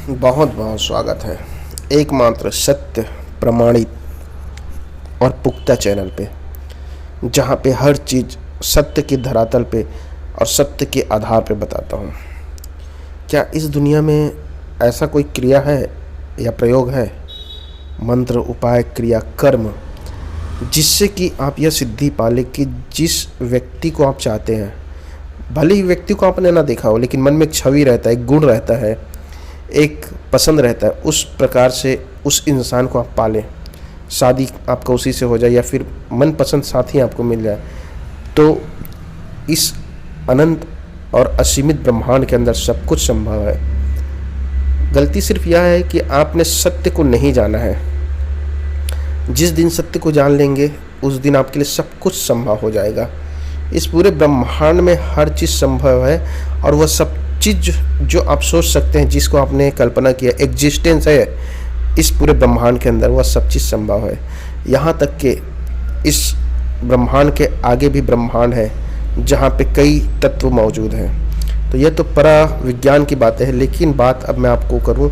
बहुत बहुत स्वागत है एकमात्र सत्य प्रमाणित और पुख्ता चैनल पे, जहाँ पे हर चीज़ सत्य की धरातल पे और सत्य के आधार पे बताता हूँ। क्या इस दुनिया में ऐसा कोई क्रिया है या प्रयोग है, मंत्र, उपाय, क्रिया, कर्म, जिससे कि आप यह सिद्धि पाले कि जिस व्यक्ति को आप चाहते हैं, भले ही व्यक्ति को आपने ना देखा हो, लेकिन मन में एक छवि रहता है, एक गुण रहता है, एक पसंद रहता है, उस प्रकार से उस इंसान को आप पालें, शादी आपका उसी से हो जाए या फिर मनपसंद साथी आपको मिल जाए, तो इस अनंत और असीमित ब्रह्मांड के अंदर सब कुछ संभव है। गलती सिर्फ यह है कि आपने सत्य को नहीं जाना है। जिस दिन सत्य को जान लेंगे उस दिन आपके लिए सब कुछ संभव हो जाएगा। इस पूरे ब्रह्मांड में हर चीज़ संभव है और वह सब चीज़ जो आप सोच सकते हैं, जिसको आपने कल्पना किया, एग्जिस्टेंस है इस पूरे ब्रह्मांड के अंदर, वह सब चीज़ संभव है। यहाँ तक कि इस ब्रह्मांड के आगे भी ब्रह्मांड है जहाँ पे कई तत्व मौजूद हैं। तो यह तो परा विज्ञान की बातें हैं, लेकिन बात अब मैं आपको करूँ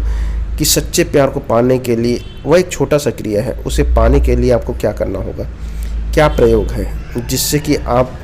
कि सच्चे प्यार को पाने के लिए वह एक छोटा सा क्रिया है। उसे पाने के लिए आपको क्या करना होगा, क्या प्रयोग है, जिससे कि आप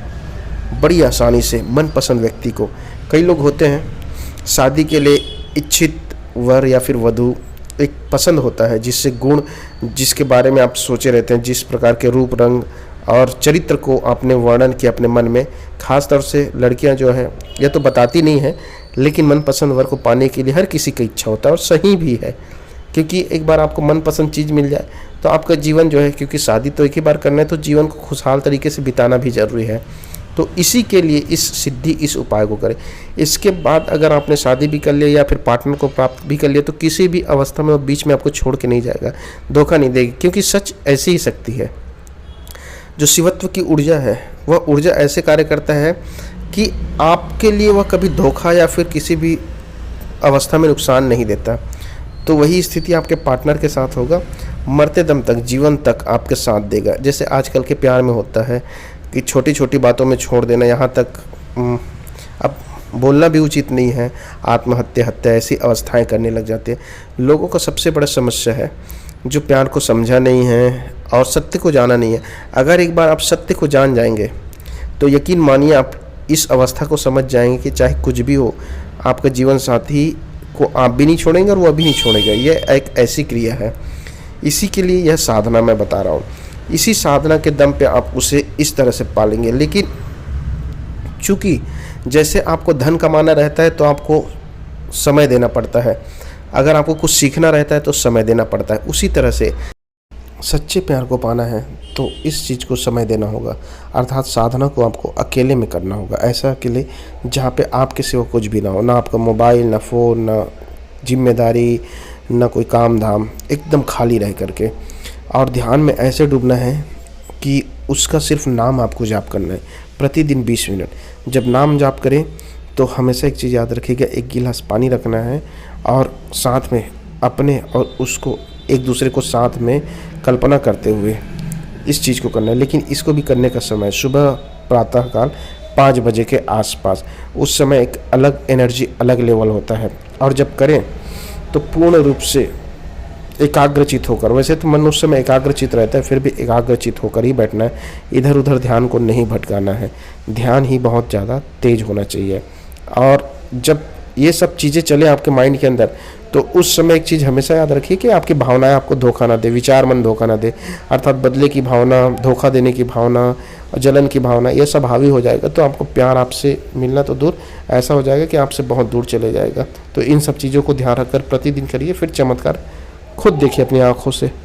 बड़ी आसानी से मनपसंद व्यक्ति को, कई लोग होते हैं शादी के लिए इच्छित वर या फिर वधू एक पसंद होता है, जिससे गुण, जिसके बारे में आप सोचे रहते हैं, जिस प्रकार के रूप, रंग और चरित्र को आपने वर्णन किया अपने मन में। खास तौर से लड़कियां जो है, यह तो बताती नहीं है, लेकिन मनपसंद वर को पाने के लिए हर किसी की इच्छा होता है, और सही भी है, क्योंकि एक बार आपको मनपसंद चीज़ मिल जाए तो आपका जीवन जो है, क्योंकि शादी तो एक ही बार करना है, तो जीवन को खुशहाल तरीके से बिताना भी ज़रूरी है। तो इसी के लिए इस सिद्धि, इस उपाय को करें। इसके बाद अगर आपने शादी भी कर लिया या फिर पार्टनर को प्राप्त भी कर लिया, तो किसी भी अवस्था में वो बीच में आपको छोड़ के नहीं जाएगा, धोखा नहीं देगी, क्योंकि सच ऐसी ही शक्ति है। जो शिवत्व की ऊर्जा है, वह ऊर्जा ऐसे कार्य करता है कि आपके लिए वह कभी धोखा या फिर किसी भी अवस्था में नुकसान नहीं देता। तो वही स्थिति आपके पार्टनर के साथ होगा, मरते दम तक, जीवन तक आपके साथ देगा। जैसे आजकल के प्यार में होता है कि छोटी छोटी बातों में छोड़ देना, यहाँ तक अब बोलना भी उचित नहीं है, आत्महत्या, हत्या, ऐसी अवस्थाएं करने लग जाते हैं। लोगों का सबसे बड़ा समस्या है जो प्यार को समझा नहीं है और सत्य को जाना नहीं है। अगर एक बार आप सत्य को जान जाएंगे तो यकीन मानिए आप इस अवस्था को समझ जाएंगे कि चाहे कुछ भी हो, आपका जीवन साथी को आप भी नहीं छोड़ेंगे और वह भी नहीं छोड़ेगा। यह एक ऐसी क्रिया है, इसी के लिए यह साधना मैं बता रहा हूँ। इसी साधना के दम पे आप उसे इस तरह से पालेंगे। लेकिन चूँकि जैसे आपको धन कमाना रहता है तो आपको समय देना पड़ता है, अगर आपको कुछ सीखना रहता है तो समय देना पड़ता है, उसी तरह से सच्चे प्यार को पाना है तो इस चीज़ को समय देना होगा। अर्थात साधना को आपको अकेले में करना होगा, ऐसा अकेले जहाँ पे आपके सिवा कुछ भी ना हो, ना आपका मोबाइल, ना फ़ोन, ना जिम्मेदारी, ना कोई काम धाम, एकदम खाली रह करके। और ध्यान में ऐसे डूबना है कि उसका सिर्फ नाम आपको जाप करना है प्रतिदिन 20 मिनट। जब नाम जाप करें तो हमेशा एक चीज़ याद रखिएगा, एक गिलास पानी रखना है और साथ में अपने और उसको, एक दूसरे को साथ में कल्पना करते हुए इस चीज़ को करना है। लेकिन इसको भी करने का समय सुबह प्रातःकाल 5 बजे के आसपास, उस समय एक अलग एनर्जी, अलग लेवल होता है। और जब करें तो पूर्ण रूप से एकाग्रचित होकर, वैसे तो मन उस समय एकाग्रचित रहता है, फिर भी एकाग्रचित होकर ही बैठना है, इधर उधर ध्यान को नहीं भटकाना है। ध्यान ही बहुत ज़्यादा तेज होना चाहिए। और जब ये सब चीज़ें चले आपके माइंड के अंदर, तो उस समय एक चीज़ हमेशा याद रखिए कि आपकी भावनाएं आपको धोखा ना दे, विचार मन धोखा ना दे। अर्थात बदले की भावना, धोखा देने की भावना, जलन की भावना, ये सब हावी हो जाएगा तो आपको प्यार आपसे मिलना तो दूर, ऐसा हो जाएगा कि आपसे बहुत दूर चले जाएगा। तो इन सब चीज़ों को ध्यान रखकर प्रतिदिन करिए, फिर चमत्कार खुद देखिए अपनी आँखों से।